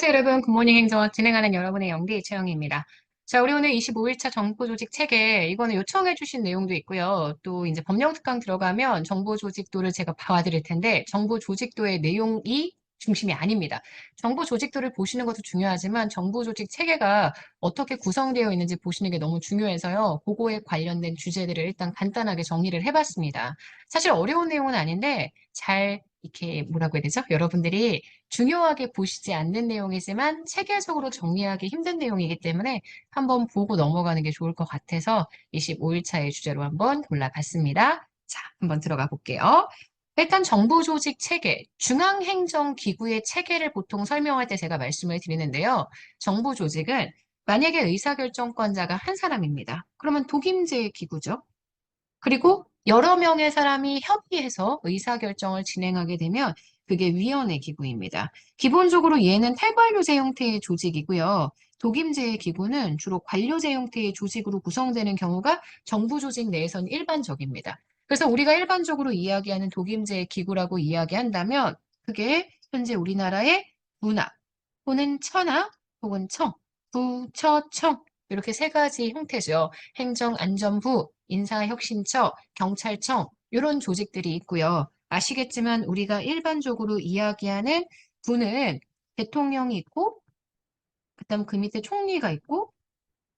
안녕하세요, 여러분. 굿모닝 행정 진행하는 여러분의 영디 최영희입니다. 자, 우리 오늘 25일차 정보조직 체계, 이거는 요청해주신 내용도 있고요. 또 이제 법령특강 들어가면 정보조직도를 제가 봐드릴 텐데, 정보조직도의 내용이 중심이 아닙니다. 정보조직도를 보시는 것도 중요하지만, 정보조직 체계가 어떻게 구성되어 있는지 보시는 게 너무 중요해서요. 그거에 관련된 주제들을 일단 간단하게 정리를 해봤습니다. 사실 어려운 내용은 아닌데, 잘 이렇게 뭐라고 해야 되죠? 여러분들이 중요하게 보시지 않는 내용이지만 체계적으로 정리하기 힘든 내용이기 때문에 한번 보고 넘어가는 게 좋을 것 같아서 25일차의 주제로 한번 골라봤습니다. 자, 한번 들어가 볼게요. 일단 정보조직 체계, 중앙행정기구의 체계를 보통 설명할 때 제가 말씀을 드리는데요. 정보조직은 만약에 의사결정권자가 한 사람입니다. 그러면 독임제 기구죠. 그리고 여러 명의 사람이 협의해서 의사결정을 진행하게 되면 그게 위원회 기구입니다. 기본적으로 얘는 탈관료제 형태의 조직이고요. 독임제의 기구는 주로 관료제 형태의 조직으로 구성되는 경우가 정부 조직 내에선 일반적입니다. 그래서 우리가 일반적으로 이야기하는 독임제의 기구라고 이야기한다면 그게 현재 우리나라의 문화 또는 천하 혹은 청, 부처청 이렇게 세 가지 형태죠. 행정안전부, 인사혁신처, 경찰청 이런 조직들이 있고요. 아시겠지만 우리가 일반적으로 이야기하는 부는 대통령이 있고 그다음 그 밑에 총리가 있고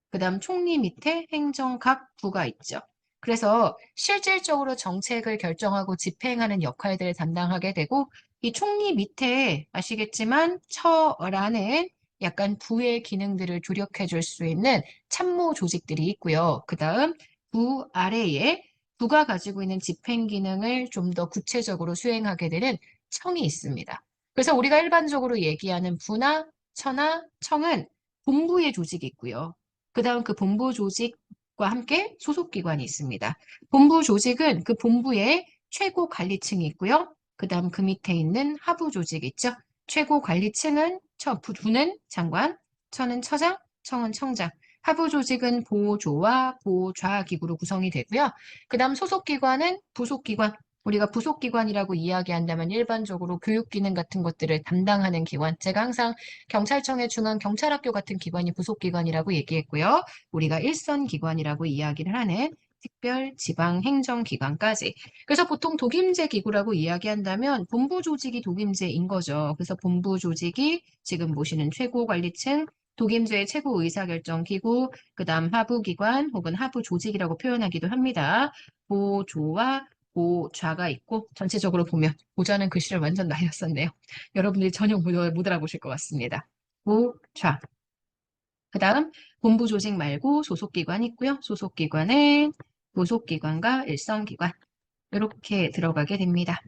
그다음 총리 밑에 행정각 부가 있죠. 그래서 실질적으로 정책을 결정하고 집행하는 역할들을 담당하게 되고 이 총리 밑에 아시겠지만 처라는 약간 부의 기능들을 조력해 줄 수 있는 참모 조직들이 있고요. 그다음 부 아래에 부가 가지고 있는 집행 기능을 좀 더 구체적으로 수행하게 되는 청이 있습니다. 그래서 우리가 일반적으로 얘기하는 부나 처나 청은 본부의 조직이 있고요. 그다음 그 본부 조직과 함께 소속기관이 있습니다. 본부 조직은 그 본부에 최고 관리층이 있고요. 그다음 그 밑에 있는 하부 조직 있죠. 최고 관리층은 부는 장관, 처는 처장, 청은 청장. 하부 조직은 보조와 보좌 기구로 구성이 되고요. 그다음 소속기관은 부속기관. 우리가 부속기관이라고 이야기한다면 일반적으로 교육기능 같은 것들을 담당하는 기관. 제가 항상 경찰청의 중앙경찰학교 같은 기관이 부속기관이라고 얘기했고요. 우리가 일선기관이라고 이야기를 하는 특별 지방행정기관까지. 그래서 보통 독임제 기구라고 이야기한다면 본부 조직이 독임제인 거죠. 그래서 본부 조직이 지금 보시는 최고관리층, 독임제의 최고 의사결정기구, 그 다음 하부기관 혹은 하부조직이라고 표현하기도 합니다. 보조와 보좌가 있고 전체적으로 보면 보좌는 글씨를 완전 날렸었네요. 여러분들이 전혀 못 알아보실 것 같습니다. 보좌. 그 다음 본부 조직 말고 소속기관이 있고요. 소속기관은 부속기관과 일선기관 이렇게 들어가게 됩니다.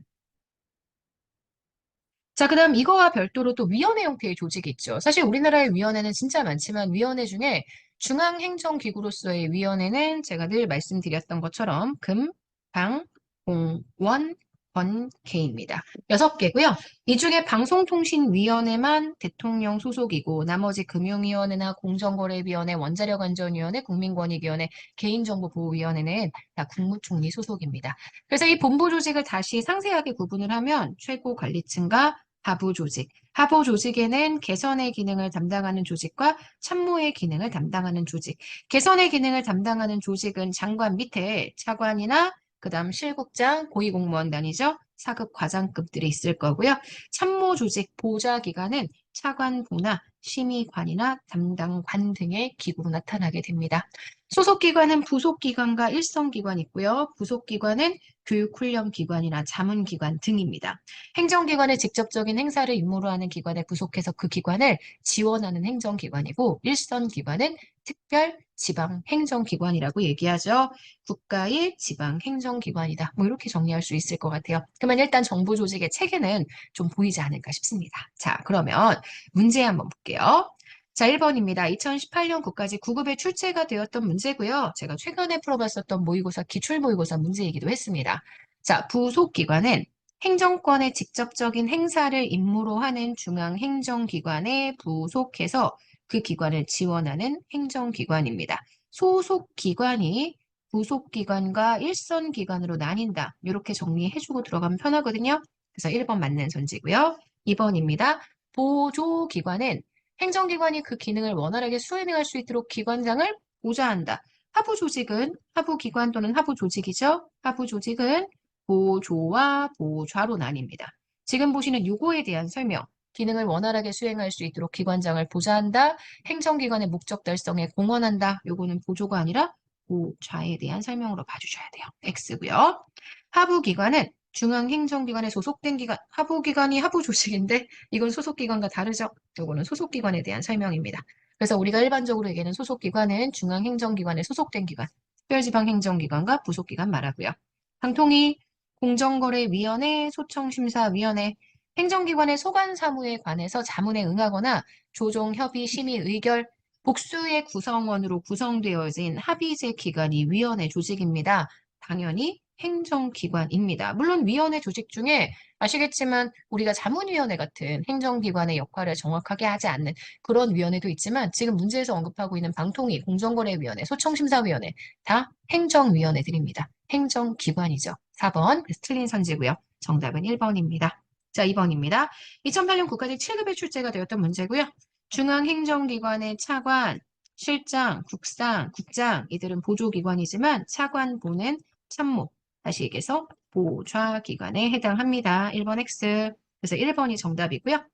자, 그 다음 이거와 별도로 또 위원회 형태의 조직이 있죠. 사실 우리나라의 위원회는 진짜 많지만 위원회 중에 중앙행정기구로서의 위원회는 제가 늘 말씀드렸던 것처럼 금, 방, 공, 원, 권, 개입니다. 6개고요. 이 중에 방송통신위원회만 대통령 소속이고 나머지 금융위원회나 공정거래위원회, 원자력안전위원회, 국민권익위원회, 개인정보보호위원회는 다 국무총리 소속입니다. 그래서 이 본부 조직을 다시 상세하게 구분을 하면 최고 관리층과 하부 조직. 하부 조직에는 개선의 기능을 담당하는 조직과 참모의 기능을 담당하는 조직. 개선의 기능을 담당하는 조직은 장관 밑에 차관이나 그다음 실국장, 고위공무원단이죠. 사급 과장급들이 있을 거고요. 참모 조직 보좌 기관은 차관부나 심의관이나 담당관 등의 기구로 나타나게 됩니다. 소속기관은 부속기관과 일선기관이 있고요. 부속기관은 교육훈련기관이나 자문기관 등입니다. 행정기관의 직접적인 행사를 임무로 하는 기관에 부속해서 그 기관을 지원하는 행정기관이고 일선기관은 특별 지방행정기관이라고 얘기하죠. 국가의 지방행정기관이다. 뭐 이렇게 정리할 수 있을 것 같아요. 그러면 일단 정부 조직의 체계는 좀 보이지 않을까 싶습니다. 자, 그러면 문제 한번 볼게요. 자, 1번입니다. 2018년 국가직 9급에 출제가 되었던 문제고요. 제가 최근에 풀어봤었던 모의고사, 기출모의고사 문제이기도 했습니다. 자, 부속기관은 행정권의 직접적인 행사를 임무로 하는 중앙행정기관에 부속해서 그 기관을 지원하는 행정기관입니다. 소속기관이 부속기관과 일선기관으로 나뉜다. 이렇게 정리해주고 들어가면 편하거든요. 그래서 1번 맞는 선지고요. 2번입니다. 보조기관은 행정기관이 그 기능을 원활하게 수행할 수 있도록 기관장을 보좌한다. 하부조직은 하부기관 또는 하부조직이죠. 하부조직은 보조와 보좌로 나뉩니다. 지금 보시는 요거에 대한 설명. 기능을 원활하게 수행할 수 있도록 기관장을 보좌한다. 행정기관의 목적 달성에 공헌한다. 요거는 보조가 아니라 보좌에 대한 설명으로 봐주셔야 돼요. X고요. 하부기관은 중앙행정기관에 소속된 기관, 하부기관이 하부조직인데 이건 소속기관과 다르죠? 요거는 소속기관에 대한 설명입니다. 그래서 우리가 일반적으로 얘기하는 소속기관은 중앙행정기관에 소속된 기관, 특별지방행정기관과 부속기관 말하고요. 방통위, 공정거래위원회, 소청심사위원회, 행정기관의 소관사무에 관해서 자문에 응하거나 조정, 협의, 심의, 의결, 복수의 구성원으로 구성되어진 합의제 기관이 위원회 조직입니다. 당연히 행정기관입니다. 물론 위원회 조직 중에 아시겠지만 우리가 자문위원회 같은 행정기관의 역할을 정확하게 하지 않는 그런 위원회도 있지만 지금 문제에서 언급하고 있는 방통위, 공정거래위원회, 소청심사위원회 다 행정위원회들입니다. 행정기관이죠. 4번 그래서 틀린 선지고요. 정답은 1번입니다. 자, 2번입니다. 2008년 국가직 7급에 출제가 되었던 문제고요. 중앙행정기관의 차관, 실장, 국상, 국장 이들은 보조기관이지만 차관보는 참모, 다시 얘기해서 보좌기관에 해당합니다. 1번 X. 그래서 1번이 정답이고요.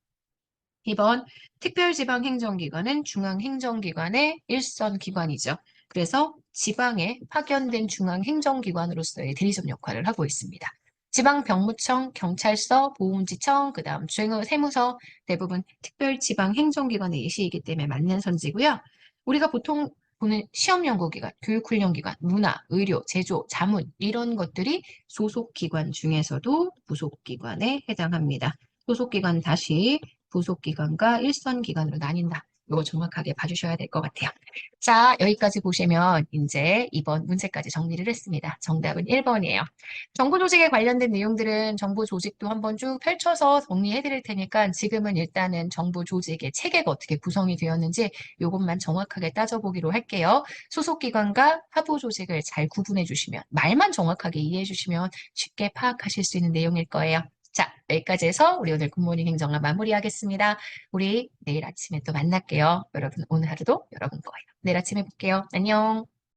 2번 특별지방행정기관은 중앙행정기관의 일선 기관이죠. 그래서 지방에 파견된 중앙행정기관으로서의 대리점 역할을 하고 있습니다. 지방병무청, 경찰서, 보훈지청, 그 다음 세무서 대부분 특별지방행정기관의 예시이기 때문에 맞는 선지고요. 우리가 보통 보는 시험연구기관, 교육훈련기관, 문화, 의료, 제조, 자문 이런 것들이 소속기관 중에서도 부속기관에 해당합니다. 소속기관 다시 부속기관과 일선기관으로 나뉜다. 이거 정확하게 봐주셔야 될 것 같아요. 자, 여기까지 보시면 이제 이번 문제까지 정리를 했습니다. 정답은 1번이에요. 정보조직에 관련된 내용들은 정보조직도 한번 쭉 펼쳐서 정리해 드릴 테니까 지금은 일단은 정보조직의 체계가 어떻게 구성이 되었는지 이것만 정확하게 따져보기로 할게요. 소속기관과 하부조직을 잘 구분해 주시면 말만 정확하게 이해해 주시면 쉽게 파악하실 수 있는 내용일 거예요. 자, 여기까지 해서 우리 오늘 굿모닝 행정을 마무리하겠습니다. 우리 내일 아침에 또 만날게요. 여러분, 오늘 하루도 여러분 거예요. 내일 아침에 볼게요. 안녕.